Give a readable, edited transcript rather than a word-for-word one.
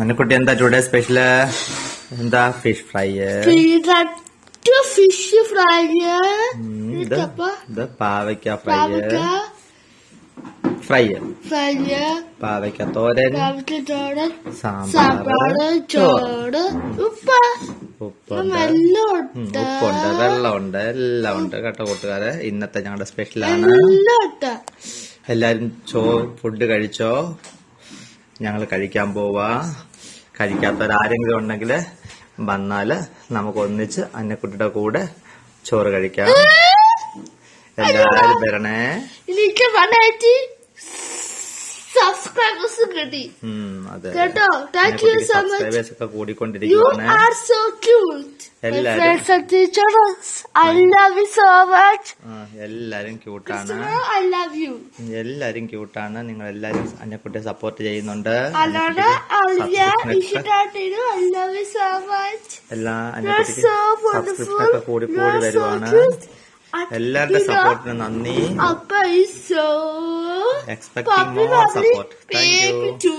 അന്നക്കുട്ടി എന്താ today special? എന്താ fish fry? Fish fry. ഇത് പാവയ്ക്ക ഫ്രൈ. പാവയ്ക്ക തോരൻ, സാമ്പാർ, ചോറ്, ഉപ്പുണ്ട്, വെള്ളമുണ്ട്, എല്ലാം ഉണ്ട് കേട്ടോ കൂട്ടുകാരെ. ഇന്നത്തെ ഞങ്ങളുടെ സ്പെഷ്യലാണ്. എല്ലാരും ഫുഡ് കഴിച്ചോ? ഞങ്ങൾ കഴിക്കാൻ പോവാ. കഴിക്കാത്തവരാരെങ്കിലും ഉണ്ടെങ്കിൽ വന്നാല് നമുക്ക് ഒന്നിച്ച് അന്നക്കുട്ടിയുടെ കൂടെ ചോറ് കഴിക്കാം. എല്ലാരും വരണേ. സബ്സ്ക്രൈബേഴ്സ് കിട്ടി കേട്ടോ. Thank you so much. Subscribers ഒക്കെ കൂടിക്കൊണ്ടിരിക്കുകയാണ്. You are so cute. എല്ലാരും I love you so much. എല്ലാരും ക്യൂട്ടാണ്. I love you. എല്ലാരും ക്യൂട്ടാണ്. നിങ്ങൾ എല്ലാരും അന്നക്കുട്ടിയെ സപ്പോർട്ട് ചെയ്യുന്നുണ്ട്. I love you so much. എല്ലാ അന്നക്കുട്ടിക്ക് സബ്സ്ക്രിപ്ഷൻ കൂടി വരുവാണ്. എല്ലാവരുടെ സപ്പോർട്ടിന് നന്ദി. Appa is so Expecting more support. Thank you.